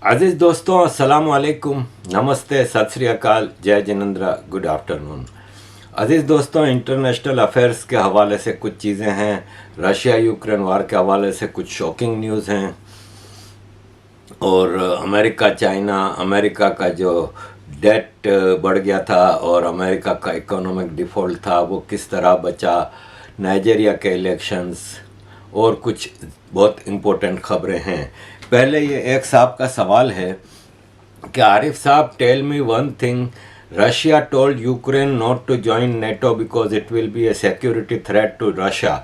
अजीज़ दोस्तों, अस्सलाम वालेकुम, नमस्ते, सत श्री अकाल, जय जिनेंद्र, गुड आफ्टरनून। अजीज़ दोस्तों, इंटरनेशनल अफेयर्स के हवाले से कुछ चीज़ें हैं, रशिया यूक्रेन वार के हवाले से कुछ शॉकिंग न्यूज़ हैं, और अमेरिका का जो डेट बढ़ गया था और अमेरिका का इकोनॉमिक डिफ़ॉल्ट था वो किस तरह बचा, नाइजीरिया के इलेक्शंस और कुछ बहुत इम्पोर्टेंट खबरें हैं। पहले ये एक साहब का सवाल है कि Arif sahab, tell me one thing, Russia told Ukraine not to join NATO because it will be a security threat to Russia,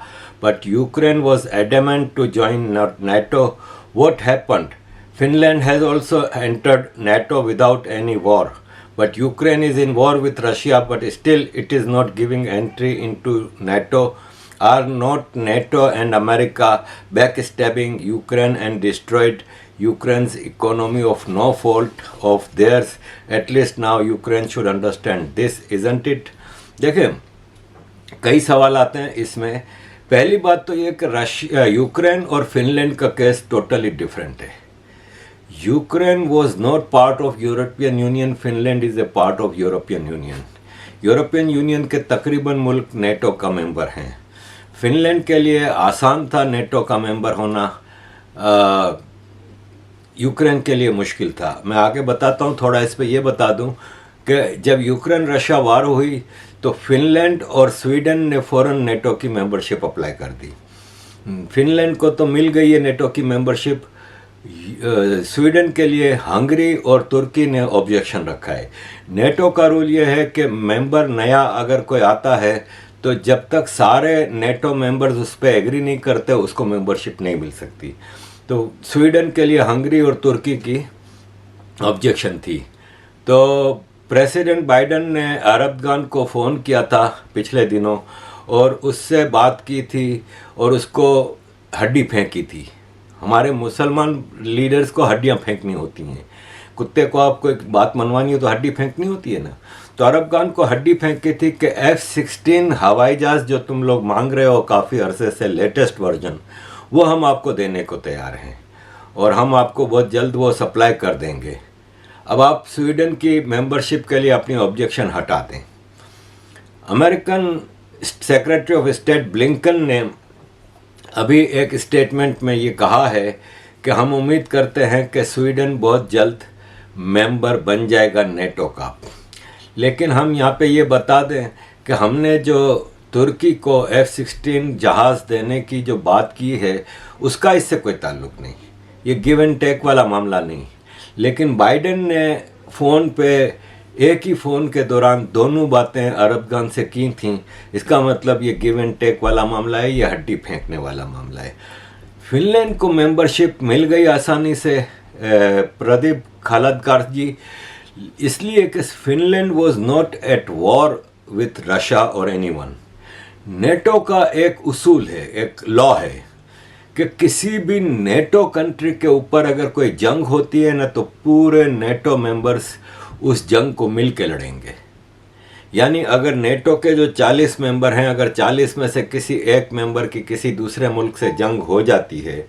but Ukraine was adamant to join NATO, what happened? Finland has also entered NATO without any war, but Ukraine is in war with Russia, but still it is not giving entry into NATO. Are not NATO and America backstabbing Ukraine and destroyed Ukraine's economy of no fault of theirs? At least now Ukraine should understand this, isn't it? देखिए, कई सवाल आते हैं इसमें। पहली बात तो ये कि यूक्रेन और फिनलैंड का केस टोटली डिफरेंट है। Ukraine was not part of European Union. Finland is a part of European Union. European union के तकरीबन मुल्क नेटो का मेंबर हैं। फिनलैंड के लिए आसान था नेटो का मेंबर होना, यूक्रेन के लिए मुश्किल था। मैं आगे बताता हूँ, थोड़ा इस पे ये बता दूँ कि जब यूक्रेन रशिया वार हुई तो फिनलैंड और स्वीडन ने फ़ौरन नेटो की मेंबरशिप अप्लाई कर दी। फिनलैंड को तो मिल गई है नेटो की मेंबरशिप, स्वीडन के लिए हंगरी और तुर्की ने ऑब्जेक्शन रखा है। नेटो का रूल ये है कि मेंबर नया अगर कोई आता है तो जब तक सारे नेटो मेंबर्स उस पर एग्री नहीं करते उसको मेंबरशिप नहीं मिल सकती। तो स्वीडन के लिए हंगरी और तुर्की की ऑब्जेक्शन थी। तो प्रेसिडेंट बाइडेन ने अरबगान को फ़ोन किया था पिछले दिनों और उससे बात की थी और उसको हड्डी फेंकी थी। हमारे मुसलमान लीडर्स को हड्डियां फेंकनी होती हैं। कुत्ते को आपको एक बात मनवानी हो तो हड्डी फेंकनी होती है ना। तो अरबगान को हड्डी फेंकी थी कि F-16 हवाई जहाज़ जो तुम लोग मांग रहे हो काफ़ी अरसे से, लेटेस्ट वर्जन, वो हम आपको देने को तैयार हैं और हम आपको बहुत जल्द वो सप्लाई कर देंगे। अब आप स्वीडन की मेंबरशिप के लिए अपनी ऑब्जेक्शन हटा दें। American secretary of state Blinken ने अभी एक स्टेटमेंट में ये कहा है कि हम उम्मीद करते हैं कि स्वीडन बहुत जल्द मेंबर बन जाएगा नेटो का। लेकिन हम यहाँ पे ये बता दें कि हमने जो तुर्की को F-16 जहाज़ देने की जो बात की है उसका इससे कोई ताल्लुक़ नहीं, ये गिव एंड टेक वाला मामला नहीं। लेकिन बाइडेन ने फ़ोन पे एक ही फ़ोन के दौरान दोनों बातें अरबगान से की थीं। इसका मतलब ये गिव एंड टेक वाला मामला है, ये हड्डी फेंकने वाला मामला है। फिनलैंड को मेंबरशिप मिल गई आसानी से, प्रदीप खालदकार जी, इसलिए कि Finland was not at war with Russia और एनीवन। नेटो का एक उसूल है, एक लॉ है कि किसी भी नेटो कंट्री के ऊपर अगर कोई जंग होती है ना तो पूरे नेटो मेंबर्स उस जंग को मिल के लड़ेंगे। यानी अगर नेटो के जो 40 मेंबर हैं, अगर 40 में से किसी एक मेंबर की किसी दूसरे मुल्क से जंग हो जाती है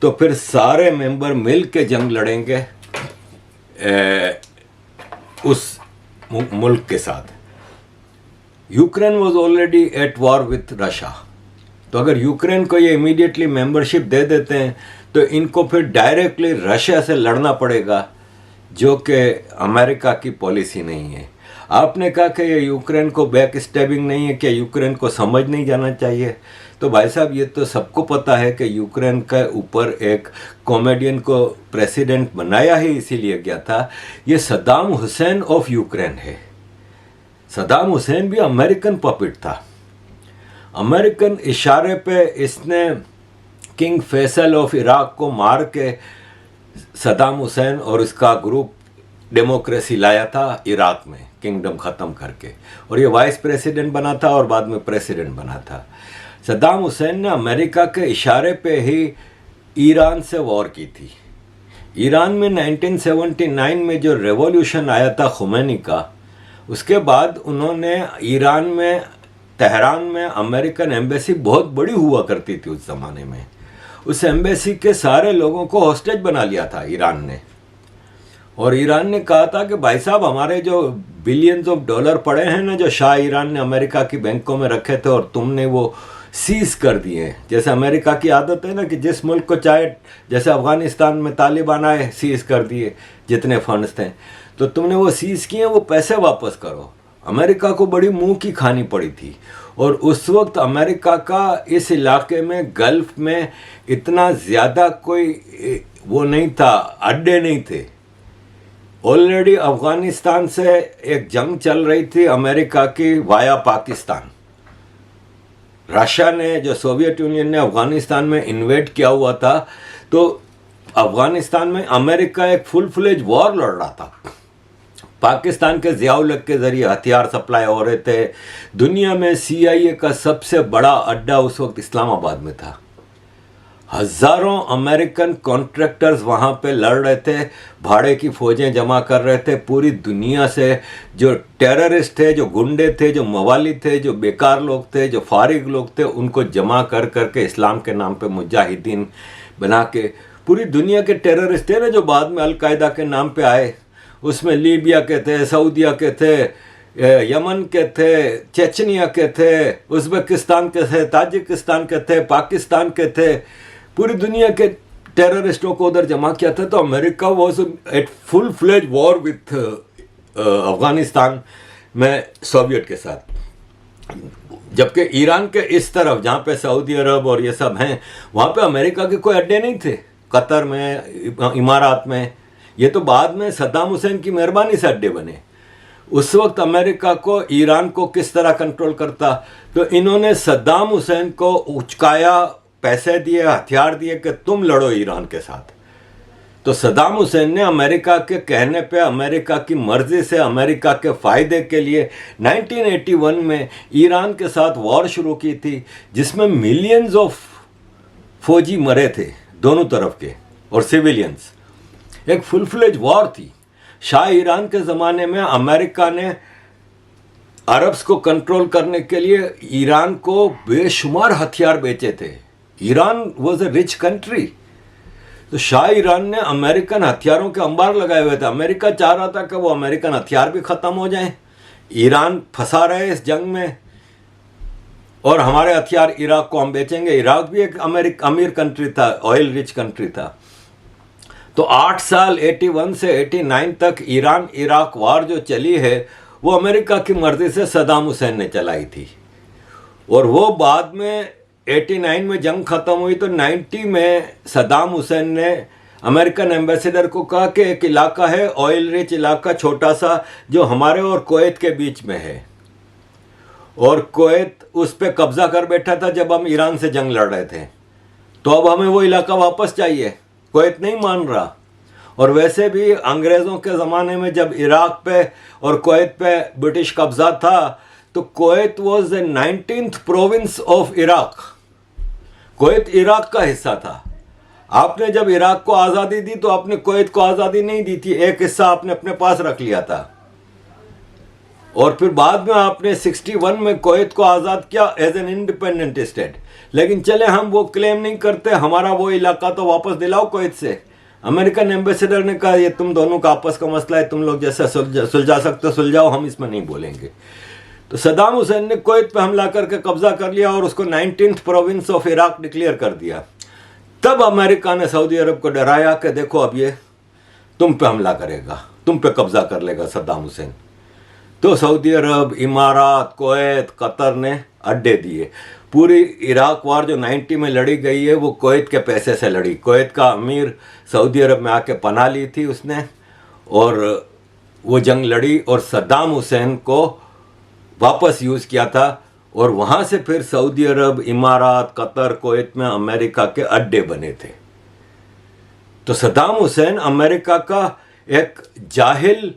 तो फिर सारे मेंबर मिल के जंग लड़ेंगे उस मुल्क के साथ। Ukraine was already at war with Russia, तो अगर यूक्रेन को ये इमीडिएटली मेंबरशिप दे देते हैं तो इनको फिर डायरेक्टली रशिया से लड़ना पड़ेगा, जो कि अमेरिका की पॉलिसी नहीं है। आपने कहा कि ये यूक्रेन को बैक स्टैबिंग नहीं है, क्या यूक्रेन को समझ नहीं जाना चाहिए? तो भाई साहब, ये तो सबको पता है कि यूक्रेन के ऊपर एक कॉमेडियन को प्रेसिडेंट बनाया ही इसीलिए गया था। ये सद्दाम हुसैन ऑफ यूक्रेन है। सद्दाम हुसैन भी अमेरिकन पपेट था। अमेरिकन इशारे पे इसने किंग फैसल ऑफ इराक को मार के सद्दाम हुसैन और इसका ग्रुप डेमोक्रेसी लाया था इराक में, किंगडम ख़त्म करके, और ये वाइस प्रेसिडेंट बना था और बाद में प्रेसिडेंट बना था। सद्दाम हुसैन ने अमेरिका के इशारे पे ही ईरान से वॉर की थी। ईरान में 1979 में जो रेवोल्यूशन आया था खुमैनी का, उसके बाद उन्होंने ईरान में, तेहरान में अमेरिकन एम्बेसी बहुत बड़ी हुआ करती थी उस ज़माने में, उस एम्बेसी के सारे लोगों को हॉस्टेज बना लिया था ईरान ने। और ईरान ने कहा था कि भाई साहब हमारे जो बिलियंस ऑफ डॉलर पड़े हैं ना, जो शाह ईरान ने अमेरिका की बैंकों में रखे थे और तुमने वो सीज कर दिए। जैसे अमेरिका की आदत है ना कि जिस मुल्क को चाहे, जैसे अफगानिस्तान में तालिबान आए सीज कर दिए जितने फंड्स थे, तो तुमने वो सीज किए, वो पैसे वापस करो। अमेरिका को बड़ी मुंह की खानी पड़ी थी। और उस वक्त अमेरिका का इस इलाके में, गल्फ में इतना ज़्यादा कोई वो नहीं था, अड्डे नहीं थे। ऑलरेडी अफगानिस्तान से एक जंग चल रही थी अमेरिका की वाया पाकिस्तान। रशिया ने, जो सोवियत यूनियन ने अफगानिस्तान में इन्वेड किया हुआ था, तो अफगानिस्तान में अमेरिका एक फुल फ्लेज वॉर लड़ रहा था। पाकिस्तान के ज़ियाउल-हक के ज़रिए हथियार सप्लाई हो रहे थे। दुनिया में CIA का सबसे बड़ा अड्डा उस वक्त इस्लामाबाद में था। हज़ारों अमेरिकन कॉन्ट्रैक्टर्स वहाँ पे लड़ रहे थे, भाड़े की फ़ौजें जमा कर रहे थे। पूरी दुनिया से जो टेररिस्ट थे, जो गुंडे थे, जो मवाली थे, जो बेकार लोग थे, जो फारिग लोग थे, उनको जमा कर करके इस्लाम के नाम पे मुजाहिदीन बना के, पूरी दुनिया के टेररिस्ट थे ना जो बाद में अलकायदा के नाम पे आए। उसमें लीबिया के थे, सऊदिया के थे, यमन के थे, चेचनिया के थे, उज़्बेकिस्तान के थे, ताजिकिस्तान के थे, पाकिस्तान के थे। पूरी दुनिया के टेररिस्टों को उधर जमा किया था। तो America was at full fledge war with Afghanistan में सोवियत के साथ। जबकि ईरान के इस तरफ जहाँ पे सऊदी अरब और ये सब हैं, वहाँ पे अमेरिका के कोई अड्डे नहीं थे। कतर में, इमारात में, ये तो बाद में सद्दाम हुसैन की मेहरबानी से अड्डे बने। उस वक्त अमेरिका को, ईरान को किस तरह कंट्रोल करता, तो इन्होंने सद्दाम हुसैन को उचकाया, पैसे दिए, हथियार दिए कि तुम लड़ो ईरान के साथ। तो सद्दाम हुसैन ने अमेरिका के कहने पे, अमेरिका की मर्जी से, अमेरिका के फ़ायदे के लिए 1981 में ईरान के साथ वॉर शुरू की थी, जिसमें मिलियंस ऑफ फौजी मरे थे दोनों तरफ के और सिविलियंस। एक फुल फ्लेज वॉर थी। शाह ईरान के ज़माने में अमेरिका ने अरब्स को कंट्रोल करने के लिए ईरान को बेशुमार हथियार बेचे थे। Iran was a rich country. तो शाह ईरान ने अमेरिकन हथियारों के अंबार लगाए हुए थे। अमेरिका चाह रहा था कि वो अमेरिकन हथियार भी ख़त्म हो जाएं। ईरान फंसा रहे इस जंग में, और हमारे हथियार इराक को हम बेचेंगे। इराक भी एक अमीर कंट्री था, ऑयल रिच कंट्री था। तो 8 साल 81 से 89 तक ईरान इराक वार जो चली है, वो अमेरिका की मर्जी से सद्दाम हुसैन ने चलाई थी। और वो बाद में 89 में जंग ख़त्म हुई तो 90 में सद्दाम हुसैन ने अमेरिकन एम्बेसडर को कहा कि एक इलाका है, ऑयल रिच इलाका छोटा सा, जो हमारे और कुवैत के बीच में है, और कुवैत उस पर कब्जा कर बैठा था जब हम ईरान से जंग लड़ रहे थे, तो अब हमें वो इलाका वापस चाहिए। कुवैत नहीं मान रहा। और वैसे भी अंग्रेज़ों के ज़माने में जब इराक पे और कुवैत पे ब्रिटिश कब्जा था, तो Kuwait was the 19th province of Iraq. Kuwait Iraq का हिस्सा था। आपने जब इराक को आज़ादी दी तो आपने कुवैत को आज़ादी नहीं दी थी, एक हिस्सा आपने अपने पास रख लिया था। और फिर बाद में आपने 61 में कुवैत को आज़ाद किया एज एन इंडिपेंडेंट स्टेट। लेकिन चले, हम वो क्लेम नहीं करते, हमारा वो इलाका तो वापस दिलाओ कुवैत से। अमेरिकन एम्बेसडर ने कहा ये तुम दोनों का आपस का मसला है, तुम लोग जैसे सुलझा सकते हो सुलझाओ, हम इसमें नहीं बोलेंगे। तो सद्दाम हुसैन ने कुवैत पे हमला करके कब्जा कर लिया और उसको 19th province of Iraq declare कर दिया। तब अमेरिका ने सऊदी अरब को डराया कि देखो अब ये तुम पे हमला करेगा, तुम पे कब्जा कर लेगा सद्दाम हुसैन। तो सऊदी अरब, इमारात, कुवैत, कतर ने अड्डे दिए। पूरी इराक वार जो 90 में लड़ी गई है, वो कुवैत के पैसे से लड़ी। कुवैत का अमीर सऊदी अरब में आके पनाह ली थी उसने, और वो जंग लड़ी और सद्दाम हुसैन को वापस यूज़ किया था। और वहाँ से फिर सऊदी अरब, इमारात, कतर, कुवैत में अमेरिका के अड्डे बने थे। तो सद्दाम हुसैन अमेरिका का एक जाहिल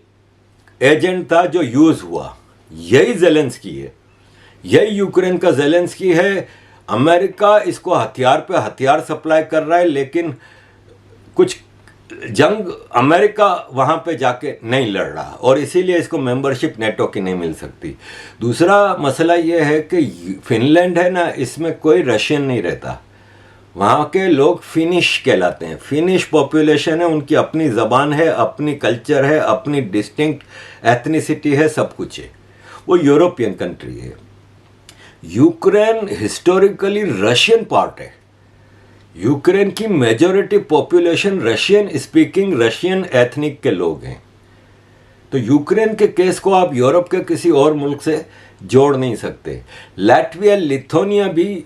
एजेंट था जो यूज़ हुआ। यही ज़ेलेंस्की है, यही यूक्रेन का ज़ेलेंस्की है। अमेरिका इसको हथियार पे हथियार सप्लाई कर रहा है, लेकिन कुछ जंग अमेरिका वहाँ पे जाके नहीं लड़ रहा, और इसीलिए इसको मेंबरशिप नेटो की नहीं मिल सकती। दूसरा मसला ये है कि फिनलैंड है ना, इसमें कोई रशियन नहीं रहता। वहाँ के लोग फिनिश कहलाते हैं। फिनिश पॉपुलेशन है, उनकी अपनी ज़बान है, अपनी कल्चर है, अपनी डिस्टिंक्ट एथनिसिटी है, सब कुछ है। वो यूरोपियन कंट्री है। यूक्रेन हिस्टोरिकली रशियन पार्ट है। यूक्रेन की majority population Russian speaking, Russian ethnic के लोग हैं। तो यूक्रेन के केस को आप यूरोप के किसी और मुल्क से जोड़ नहीं सकते। लैटविया, लिथुआनिया भी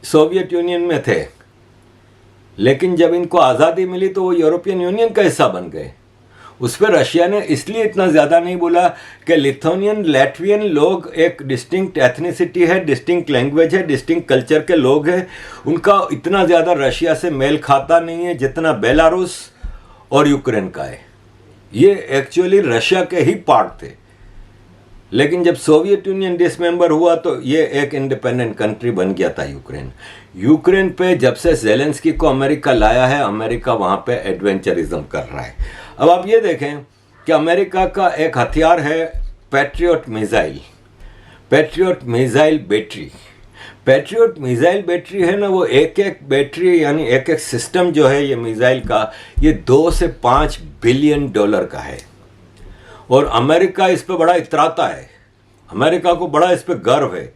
सोवियत यूनियन में थे, लेकिन जब इनको आज़ादी मिली तो वो यूरोपियन यूनियन का हिस्सा बन गए। उस पर रशिया ने इसलिए इतना ज़्यादा नहीं बोला कि लिथुआनियन, लैटवियन लोग एक डिस्टिंक्ट एथनिसिटी है, डिस्टिंक्ट लैंग्वेज है, डिस्टिंक्ट कल्चर के लोग हैं। उनका इतना ज़्यादा रशिया से मेल खाता नहीं है जितना बेलारूस और यूक्रेन का है। ये एक्चुअली रशिया के ही पार्ट थे, लेकिन जब सोवियत यूनियन डिसमेंबर हुआ तो ये एक इंडिपेंडेंट कंट्री बन गया था यूक्रेन। यूक्रेन पे जब से ज़ेलेंस्की को अमेरिका लाया है, अमेरिका वहाँ पे एडवेंचरिज्म कर रहा है। अब आप ये देखें कि अमेरिका का एक हथियार है patriot missile, patriot missile battery. Patriot missile battery है ना, वो एक एक बैटरी यानी एक एक सिस्टम जो है ये मिसाइल का, ये 2 से 5 बिलियन डॉलर का है। और अमेरिका इस पे बड़ा इतराता है, अमेरिका को बड़ा इस पे गर्व है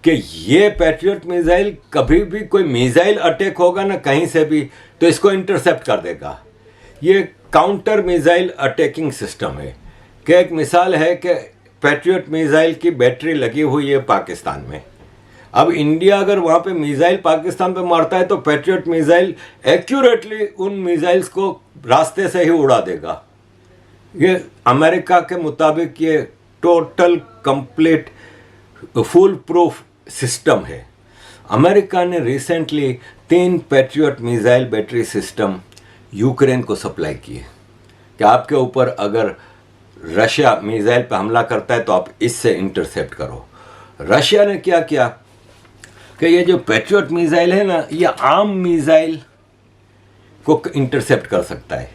कि ये पैट्रियट मिसाइल कभी भी कोई मिसाइल अटैक होगा ना कहीं से भी तो इसको इंटरसेप्ट कर देगा। ये काउंटर मिसाइल अटैकिंग सिस्टम है। कि एक मिसाल है कि पैट्रियट मिसाइल की बैटरी लगी हुई है पाकिस्तान में। अब इंडिया अगर वहाँ पे मिसाइल पाकिस्तान पे मारता है तो पैट्रियट मिसाइल एक्यूरेटली उन मिसाइल्स को रास्ते से ही उड़ा देगा। ये अमेरिका के मुताबिक ये total complete full proof system है। अमेरिका ने recently 3 patriot missile battery system Ukraine को सप्लाई किए कि आपके ऊपर अगर रशिया मिसाइल पर हमला करता है तो आप इससे इंटरसेप्ट करो। रशिया ने क्या किया कि ये जो पैट्रियट मिसाइल है ना, ये आम मिसाइल को इंटरसेप्ट कर सकता है,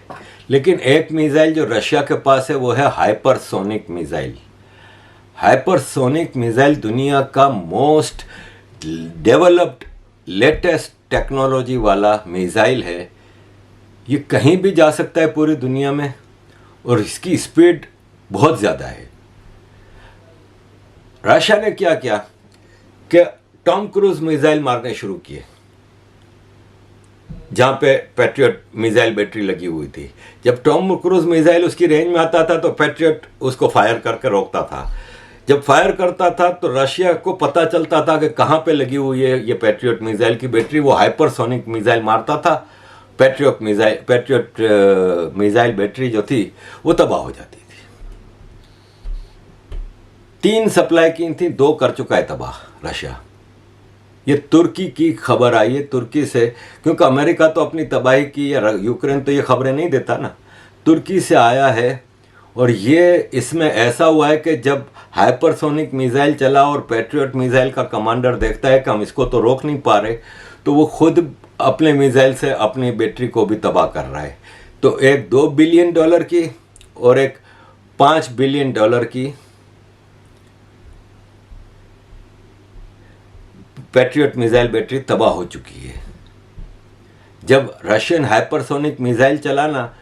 लेकिन एक मिसाइल जो रशिया के पास है वो है हाइपरसोनिक मिसाइल। हाइपरसोनिक मिसाइल दुनिया का मोस्ट डेवलप्ड लेटेस्ट टेक्नोलॉजी वाला मिसाइल है। ये कहीं भी जा सकता है पूरी दुनिया में और इसकी स्पीड बहुत ज़्यादा है। रशिया ने क्या किया कि टॉम क्रूज मिसाइल मारने शुरू किए जहाँ पे पैट्रियट मिसाइल बैटरी लगी हुई थी। जब टॉम क्रूज मिसाइल उसकी रेंज में आता था तो पैट्रियट उसको फायर करके रोकता था। जब फायर करता था तो रशिया को पता चलता था कि कहाँ पे लगी हुई है ये पैट्रियट मिसाइल की बैटरी। वो हाइपरसोनिक मिसाइल मारता था, पैट्रियट मिसाइल बैटरी जो थी वो तबाह हो जाती थी। 3 सप्लाई की थी, 2 कर चुका है तबाह रशिया। ये तुर्की की खबर आई है, तुर्की से, क्योंकि अमेरिका तो अपनी तबाही की या यूक्रेन तो ये खबरें नहीं देता ना, तुर्की से आया है। और ये इसमें ऐसा हुआ है कि जब हाइपरसोनिक मिसाइल चला और पैट्रियट मिसाइल का कमांडर देखता है कि हम इसको तो रोक नहीं पा रहे, तो वो खुद अपने मिसाइल से अपनी बैटरी को भी तबाह कर रहा है। तो एक 2 बिलियन डॉलर की और एक 5 बिलियन डॉलर की पैट्रियट मिसाइल बैटरी तबाह हो चुकी है। जब रशियन हाइपरसोनिक मिसाइल चला ना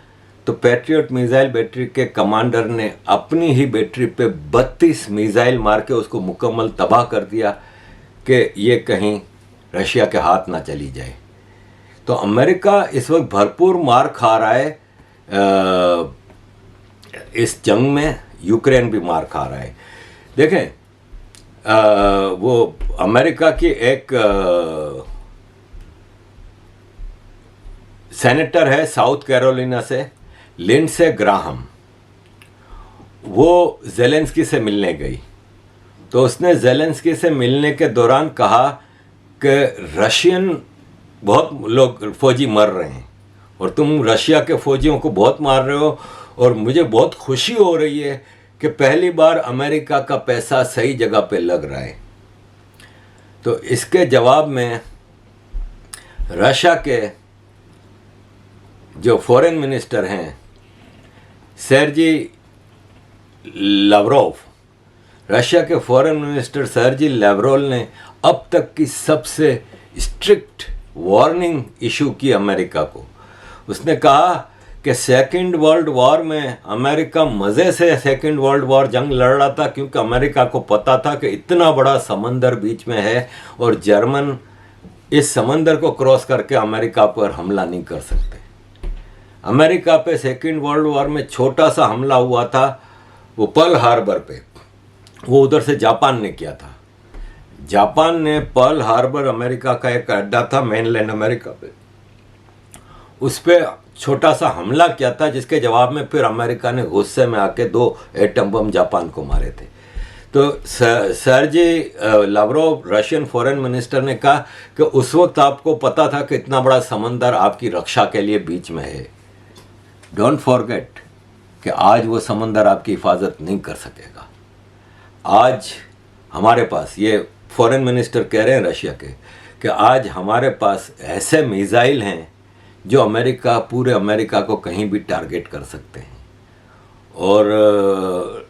तो पैट्रियट मिसाइल बैटरी के कमांडर ने अपनी ही बैटरी पे 32 मिसाइल मार के उसको मुकम्मल तबाह कर दिया कि ये कहीं रशिया के हाथ ना चली जाए। तो अमेरिका इस वक्त भरपूर मार खा रहा है इस जंग में, यूक्रेन भी मार खा रहा है। देखें वो अमेरिका की एक सेनेटर है साउथ कैरोलिना से, लिंडसे ग्राहम, वो ज़ेलेंस्की से मिलने गई। तो उसने ज़ेलेंस्की से मिलने के दौरान कहा कि रशियन बहुत लोग फौजी मर रहे हैं और तुम रशिया के फौजियों को बहुत मार रहे हो और मुझे बहुत खुशी हो रही है कि पहली बार अमेरिका का पैसा सही जगह पे लग रहा है। तो इसके जवाब में रशिया के जो फॉरेन मिनिस्टर हैं सर्जी लाव्रोव, रशिया के फॉरेन मिनिस्टर सर्जी लाव्रोव ने अब तक की सबसे स्ट्रिक्ट वार्निंग इशू की अमेरिका को। उसने कहा कि सेकेंड वर्ल्ड वॉर में अमेरिका मज़े से सेकेंड वर्ल्ड वॉर जंग लड़ रहा था, क्योंकि अमेरिका को पता था कि इतना बड़ा समंदर बीच में है और जर्मन इस समंदर को क्रॉस करके अमेरिका पर हमला नहीं कर सकते। अमेरिका पे सेकेंड वर्ल्ड वॉर में छोटा सा हमला हुआ था, वो पर्ल हार्बर पे, वो उधर से जापान ने किया था। जापान ने पर्ल हार्बर अमेरिका का एक अड्डा था मेनलैंड अमेरिका पे, उस पर छोटा सा हमला किया था, जिसके जवाब में फिर अमेरिका ने गुस्से में आके 2 एटम बम जापान को मारे थे। तो सर्जी लाव्रोव रशियन फॉरेन मिनिस्टर ने कहा कि उस वक्त आपको पता था कि इतना बड़ा समंदर आपकी रक्षा के लिए बीच में है। डोंट फॉरगेट कि आज वो समंदर आपकी हिफाजत नहीं कर सकेगा। आज हमारे पास, ये फॉरेन मिनिस्टर कह रहे हैं रशिया के, कि आज हमारे पास ऐसे मिसाइल हैं जो पूरे अमेरिका को कहीं भी टारगेट कर सकते हैं। और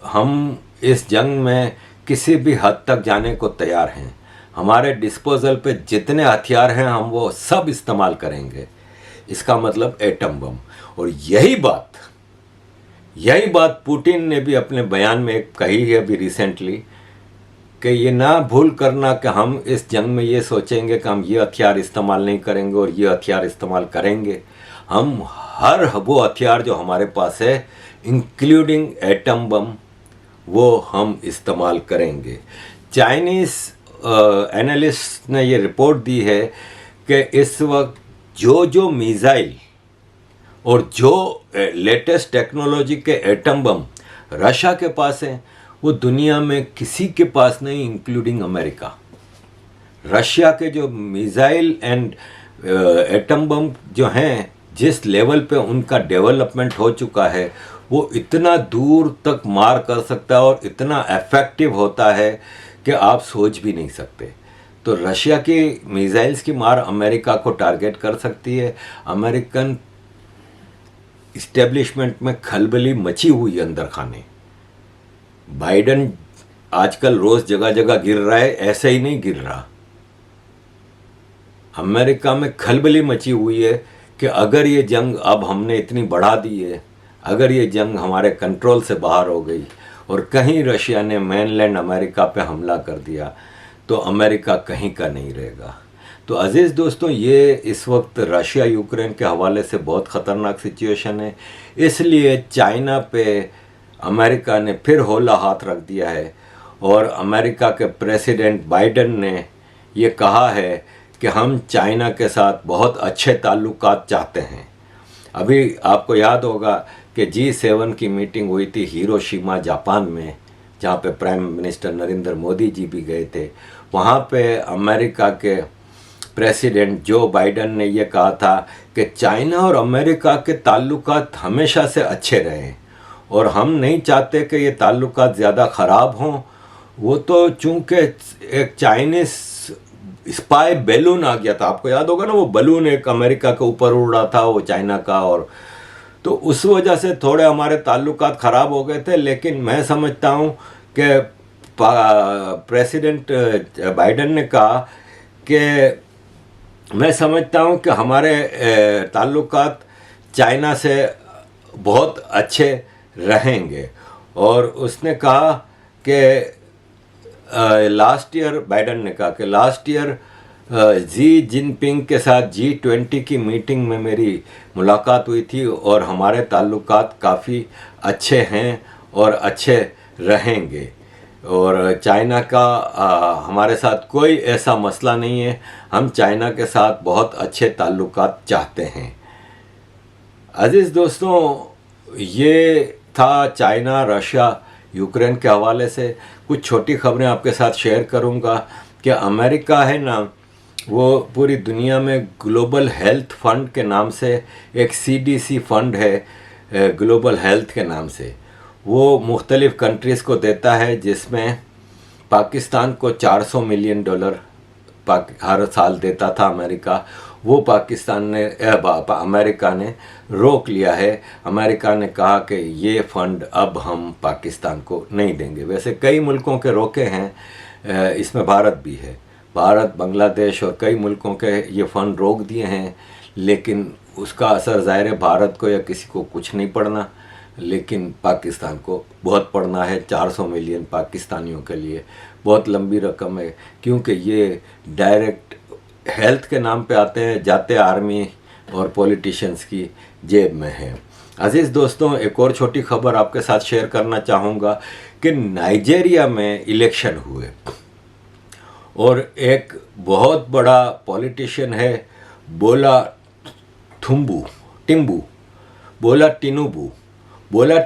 हम इस जंग में किसी भी हद तक जाने को तैयार हैं। हमारे डिस्पोजल पे जितने हथियार हैं हम वो सब इस्तेमाल करेंगे। इसका मतलब एटम बम। और यही बात पुतिन ने भी अपने बयान में कही है अभी रिसेंटली, कि ये ना भूल करना कि हम इस जंग में ये सोचेंगे कि हम ये हथियार इस्तेमाल नहीं करेंगे और ये हथियार इस्तेमाल करेंगे। हम हर वो हथियार जो हमारे पास है, इंक्लूडिंग एटम बम, वो हम इस्तेमाल करेंगे। चाइनीज़ एनालिस्ट ने ये रिपोर्ट दी है कि इस वक्त जो मिसाइल और जो लेटेस्ट टेक्नोलॉजी के एटम बम रशिया के पास हैं, वो दुनिया में किसी के पास नहीं, इंक्लूडिंग अमेरिका। रशिया के जो मिसाइल एंड एटम बम जो हैं, जिस लेवल पे उनका डेवलपमेंट हो चुका है, वो इतना दूर तक मार कर सकता है और इतना इफेक्टिव होता है कि आप सोच भी नहीं सकते। तो रशिया की मिसाइल्स की मार अमेरिका को टारगेट कर सकती है। अमेरिकन इस्टेब्लिशमेंट में खलबली मची हुई है अंदर खाने। बाइडन आजकल रोज जगह जगह गिर रहा है, ऐसे ही नहीं गिर रहा। अमेरिका में खलबली मची हुई है कि अगर ये जंग अब हमने इतनी बढ़ा दी है, अगर ये जंग हमारे कंट्रोल से बाहर हो गई और कहीं रशिया ने मेनलैंड अमेरिका पे हमला कर दिया, तो अमेरिका कहीं का नहीं रहेगा। तो अजीज़ दोस्तों, ये इस वक्त रशिया यूक्रेन के हवाले से बहुत ख़तरनाक सिचुएशन है। इसलिए चाइना पे अमेरिका ने फिर होला हाथ रख दिया है और अमेरिका के प्रेसिडेंट बाइडन ने ये कहा है कि हम चाइना के साथ बहुत अच्छे ताल्लुकात चाहते हैं। अभी आपको याद होगा कि G7 की मीटिंग हुई थी हिरोशिमा जापान में, जहाँ पे प्राइम मिनिस्टर नरेंद्र मोदी जी भी गए थे। वहाँ पे अमेरिका के प्रेसिडेंट जो बाइडन ने ये कहा था कि चाइना और अमेरिका के ताल्लुकात हमेशा से अच्छे रहे और हम नहीं चाहते कि ये ताल्लुकात ज़्यादा ख़राब हों। वो तो चूँकि एक चाइनीज़ स्पाई बैलून आ गया था, आपको याद होगा ना, वो बलून एक अमेरिका के ऊपर उड़ रहा था, वो चाइना का, और तो उस वजह से थोड़े हमारे ताल्लुकात ख़राब हो गए थे। लेकिन मैं समझता हूँ कि प्रेसिडेंट बाइडन ने कहा कि मैं समझता हूँ कि हमारे ताल्लुकात चाइना से बहुत अच्छे रहेंगे। और उसने कहा कि लास्ट ईयर, बाइडन ने कहा कि लास्ट ईयर जी जिनपिंग के साथ G20 की मीटिंग में मेरी मुलाकात हुई थी और हमारे ताल्लुकात काफ़ी अच्छे हैं और अच्छे रहेंगे और चाइना का हमारे साथ कोई ऐसा मसला नहीं है। हम चाइना के साथ बहुत अच्छे ताल्लुकात चाहते हैं। अजीज़ दोस्तों, ये था चाइना रशिया यूक्रेन के हवाले से कुछ छोटी खबरें आपके साथ शेयर करूंगा कि अमेरिका है ना, वो पूरी दुनिया में ग्लोबल हेल्थ फंड के नाम से एक CDC फंड है, ग्लोबल हेल्थ के नाम से, वो मुख्तलिफ़ कंट्रीज़ को देता है, जिसमें पाकिस्तान को $400 मिलियन हर साल देता था अमेरिका। वो अमेरिका ने रोक लिया है। अमेरिका ने कहा कि ये फ़ंड अब हम पाकिस्तान को नहीं देंगे। वैसे कई मुल्कों के रोके हैं, इसमें भारत भी है। भारत, बांग्लादेश और कई मुल्कों के ये फ़ंड रोक दिए हैं, लेकिन उसका असर ज़ाहिर है भारत को या किसी को कुछ नहीं पड़ना, लेकिन पाकिस्तान को बहुत पड़ना है। 400 मिलियन पाकिस्तानियों के लिए बहुत लंबी रकम है, क्योंकि ये डायरेक्ट हेल्थ के नाम पे आते हैं, जाते आर्मी और पॉलिटिशियंस की जेब में है। अजीज़ दोस्तों, एक और छोटी खबर आपके साथ शेयर करना चाहूँगा कि नाइजीरिया में इलेक्शन हुए और एक बहुत बड़ा पॉलिटिशियन है बोला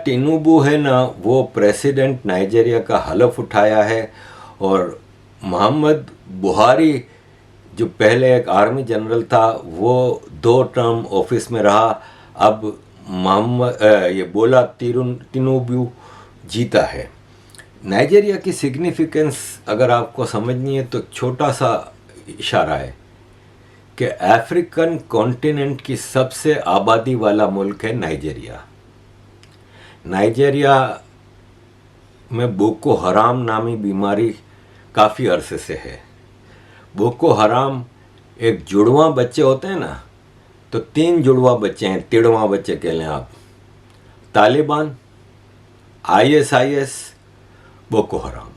टिनुबू है ना, वो प्रेसिडेंट नाइजीरिया का हलफ उठाया है। और मोहम्मद बुहारी जो पहले एक आर्मी जनरल था, वो 2 टर्म ऑफिस में रहा, अब ये बोला टिनुबू जीता है। नाइजीरिया की सिग्निफिकेंस अगर आपको समझनी है तो छोटा सा इशारा है कि अफ्रीकन कॉन्टिनेंट की सबसे आबादी वाला मुल्क है नाइजीरिया। नाइजीरिया में बोको हराम नामी बीमारी काफ़ी अरसे से है। बोको हराम एक जुड़वा बच्चे होते हैं ना, तो 3 जुड़वा बच्चे हैं, तिड़वा बच्चे कह लें आप, तालिबान, ISIS, बोको हराम।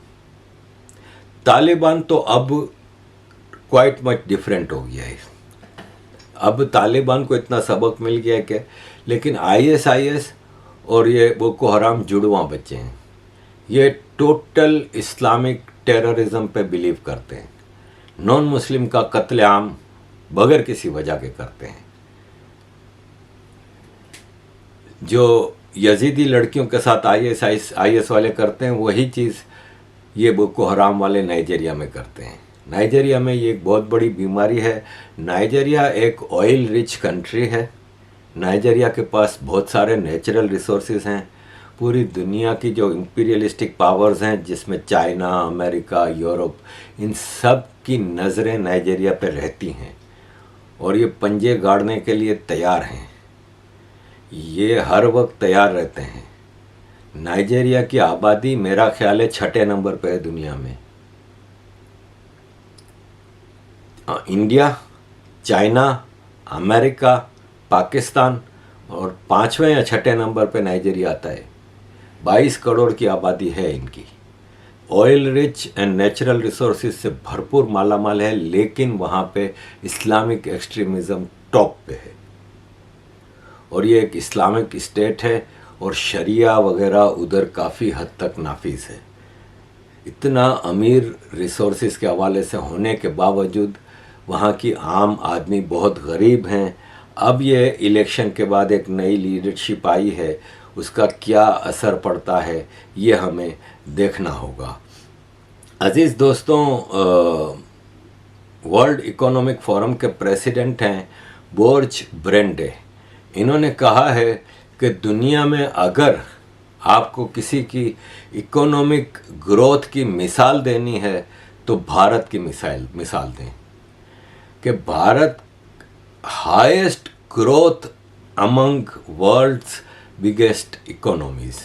तालिबान तो अब क्वाइट मच डिफरेंट हो गया है, अब तालिबान को इतना सबक मिल गया है कि, लेकिन ISIS और ये बोको हराम जुड़वा बच्चे हैं। ये टोटल इस्लामिक टेररिज्म पे बिलीव करते हैं, नॉन मुस्लिम का कत्लेआम बगैर किसी वजह के करते हैं। जो यजीदी लड़कियों के साथ IS वाले करते हैं, वही चीज़ ये बोको हराम वाले नाइजीरिया में करते हैं। नाइजीरिया में ये एक बहुत बड़ी बीमारी है। नाइजीरिया एक ऑयल रिच कंट्री है। नाइजीरिया के पास बहुत सारे नेचुरल रिसोर्सेज हैं। पूरी दुनिया की जो इंपीरियलिस्टिक पावर्स हैं, जिसमें चाइना, अमेरिका, यूरोप, इन सब की नज़रें नाइजीरिया पर रहती हैं और ये पंजे गाड़ने के लिए तैयार हैं। ये हर वक्त तैयार रहते हैं। नाइजीरिया की आबादी मेरा ख्याल है 6ठे नंबर पे है दुनिया में। इंडिया, चाइना, अमेरिका, पाकिस्तान और 5वें या 6ठे नंबर पे नाइजीरिया आता है। 22 करोड़ की आबादी है इनकी। Oil rich and natural resources से भरपूर मालामाल है, लेकिन वहाँ पे इस्लामिक एक्सट्रीमिज़म टॉप पे है और ये एक इस्लामिक स्टेट है और शरिया वगैरह उधर काफ़ी हद तक नाफिज है। इतना अमीर रिसोर्सेज के हवाले से होने के बावजूद वहाँ की आम आदमी बहुत गरीब हैं। अब ये इलेक्शन के बाद एक नई लीडरशिप आई है, उसका क्या असर पड़ता है ये हमें देखना होगा। अज़ीज़ दोस्तों, वर्ल्ड इकोनॉमिक फोरम के प्रेसिडेंट हैं बोर्ज ब्रेंडे। इन्होंने कहा है कि दुनिया में अगर आपको किसी की इकोनॉमिक ग्रोथ की मिसाल देनी है तो भारत की मिसाल दें कि Bharat highest growth among world's biggest economies.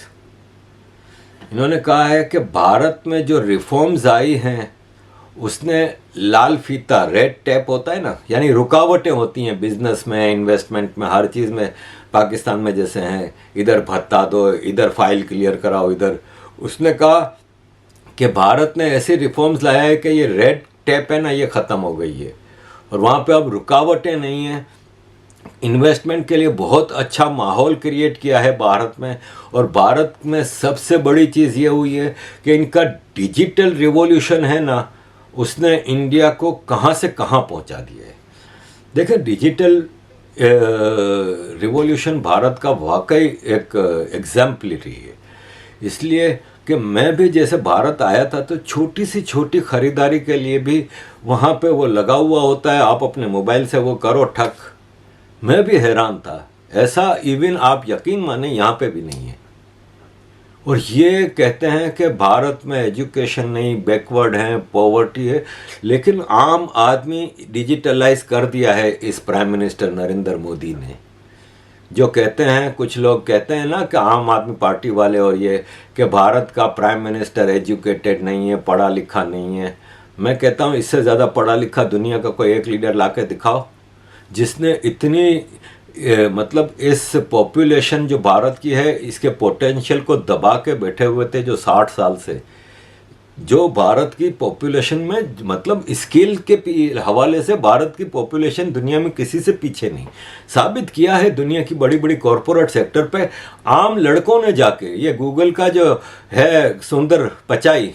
इन्होंने कहा है कि भारत में जो रिफॉर्म्स आई हैं उसने लाल फीता, रेड टेप होता है ना, यानी रुकावटें होती हैं बिजनेस में, इन्वेस्टमेंट में, हर चीज़ में। पाकिस्तान में जैसे हैं, इधर भत्ता दो, इधर फाइल क्लियर कराओ, इधर। उसने कहा कि भारत ने ऐसे रिफॉर्म्स लाया है कि ये रेड टेप है ना, ये ख़त्म हो गई है और वहाँ पे अब रुकावटें नहीं हैं। इन्वेस्टमेंट के लिए बहुत अच्छा माहौल क्रिएट किया है भारत में। और भारत में सबसे बड़ी चीज़ ये हुई है कि इनका डिजिटल रिवॉल्यूशन है ना, उसने इंडिया को कहाँ से कहाँ पहुँचा दिया है। देखें, डिजिटल रिवॉल्यूशन भारत का वाकई एक एग्जाम्पलरी है। इसलिए कि मैं भी जैसे भारत आया था तो छोटी सी छोटी ख़रीदारी के लिए भी वहाँ पे वो लगा हुआ होता है, आप अपने मोबाइल से वो करो ठक। मैं भी हैरान था, ऐसा इवन आप यकीन माने यहाँ पे भी नहीं है। और ये कहते हैं कि भारत में एजुकेशन नहीं, बैकवर्ड है, पॉवर्टी है, लेकिन आम आदमी डिजिटलाइज कर दिया है इस प्राइम मिनिस्टर नरेंद्र मोदी ने। जो कहते हैं, कुछ लोग कहते हैं ना कि आम आदमी पार्टी वाले और ये, कि भारत का प्राइम मिनिस्टर एजुकेटेड नहीं है, पढ़ा लिखा नहीं है। मैं कहता हूँ इससे ज़्यादा पढ़ा लिखा दुनिया का कोई एक लीडर ला के दिखाओ जिसने इतनी मतलब इस पॉपुलेशन जो भारत की है इसके पोटेंशियल को दबा के बैठे हुए थे जो 60 साल से, जो भारत की पॉपुलेशन में मतलब स्किल के हवाले से भारत की पॉपुलेशन दुनिया में किसी से पीछे नहीं, साबित किया है दुनिया की बड़ी बड़ी कॉरपोरेट सेक्टर पे आम लड़कों ने जाके, ये गूगल का जो है सुंदर पिचाई,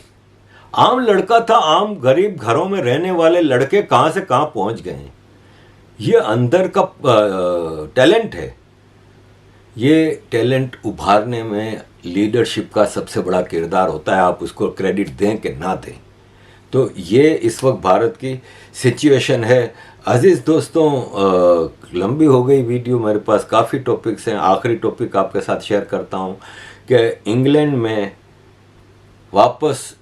आम लड़का था, आम गरीब घरों में रहने वाले लड़के कहाँ से कहाँ पहुँच गए हैं। ये अंदर का टैलेंट है। ये टैलेंट उभारने में लीडरशिप का सबसे बड़ा किरदार होता है, आप उसको क्रेडिट दें कि ना दें। तो ये इस वक्त भारत की सिचुएशन है। अजीज़ दोस्तों, लंबी हो गई वीडियो, मेरे पास काफ़ी टॉपिक्स हैं। आखिरी टॉपिक आपके साथ शेयर करता हूँ कि इंग्लैंड में वापस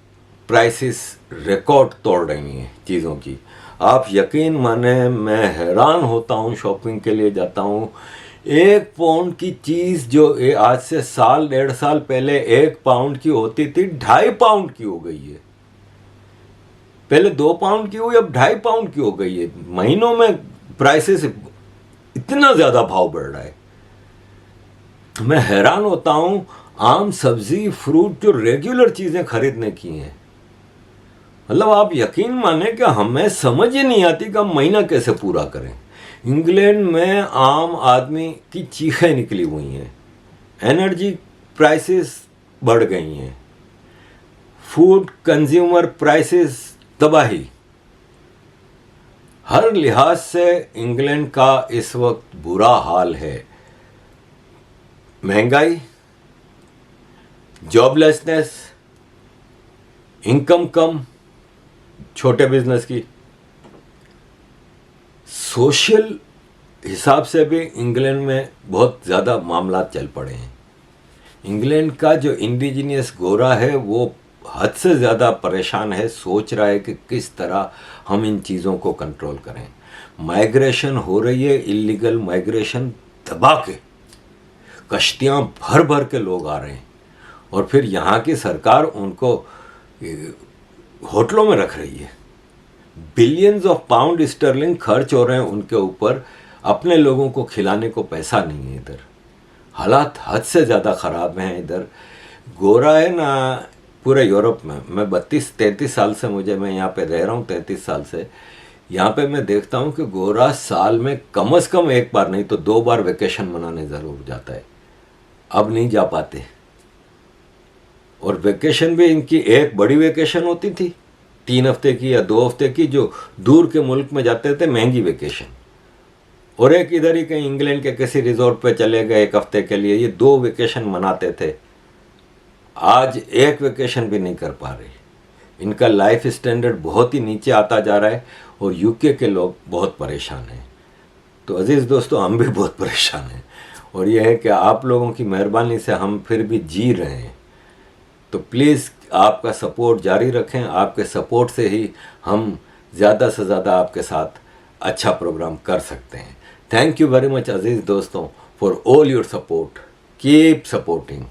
प्राइसेस रिकॉर्ड तोड़ रही हैं चीज़ों की। आप यकीन माने, मैं हैरान होता हूँ, शॉपिंग के लिए जाता हूँ, 1 पाउंड की चीज़ जो आज से साल 1.5 साल पहले 1 पाउंड की होती थी 2.5 पाउंड की हो गई है। पहले 2 पाउंड की हुई, अब 2.5 पाउंड की हो गई है। महीनों में प्राइसेस इतना ज़्यादा भाव बढ़ रहा है, मैं हैरान होता हूँ। आम सब्जी फ्रूट जो रेगुलर चीज़ें खरीदने की हैं, मतलब आप यकीन माने कि हमें समझ ही नहीं आती कि हम महीना कैसे पूरा करें। इंग्लैंड में आम आदमी की चीखें निकली हुई हैं, एनर्जी प्राइसेस बढ़ गई हैं, फूड कंज्यूमर प्राइसेस तबाही, हर लिहाज से इंग्लैंड का इस वक्त बुरा हाल है। महंगाई, जॉबलेसनेस, इनकम कम छोटे बिजनेस की, सोशल हिसाब से भी इंग्लैंड में बहुत ज़्यादा मामला चल पड़े हैं। इंग्लैंड का जो इंडिजिनियस गोरा है वो हद से ज़्यादा परेशान है, सोच रहा है कि किस तरह हम इन चीज़ों को कंट्रोल करें। माइग्रेशन हो रही है, इलीगल माइग्रेशन, दबा के कश्तियाँ भर भर के लोग आ रहे हैं और फिर यहाँ की सरकार उनको होटलों में रख रही है। बिलियंस ऑफ पाउंड स्टर्लिंग खर्च हो रहे हैं उनके ऊपर, अपने लोगों को खिलाने को पैसा नहीं है। इधर हालात हद से ज़्यादा ख़राब हैं। इधर गोरा है ना पूरे यूरोप में, मैं 32-33 साल से मैं यहाँ पे रह रहा हूँ, 33 साल से यहाँ पे मैं देखता हूँ कि गोरा साल में कम से कम 1 बार नहीं तो 2 बार वेकेशन मनाने ज़रूर जाता है। अब नहीं जा पाते, और वेकेशन भी इनकी एक बड़ी वेकेशन होती थी 3 हफ्ते की या 2 हफ्ते की, जो दूर के मुल्क में जाते थे महंगी वेकेशन, और एक इधर ही कहीं इंग्लैंड के किसी रिजॉर्ट पे चले गए 1 हफ्ते के लिए। ये 2 वेकेशन मनाते थे, आज 1 वेकेशन भी नहीं कर पा रहे। इनका लाइफ स्टैंडर्ड बहुत ही नीचे आता जा रहा है और यूके के लोग बहुत परेशान हैं। तो अजीज़ दोस्तों, हम भी बहुत परेशान हैं, और यह है कि आप लोगों की मेहरबानी से हम फिर भी जी रहे हैं। तो प्लीज़ आपका सपोर्ट जारी रखें, आपके सपोर्ट से ही हम ज़्यादा से ज़्यादा आपके साथ अच्छा प्रोग्राम कर सकते हैं। थैंक यू वेरी मच अजीज़ दोस्तों for all your support, keep supporting.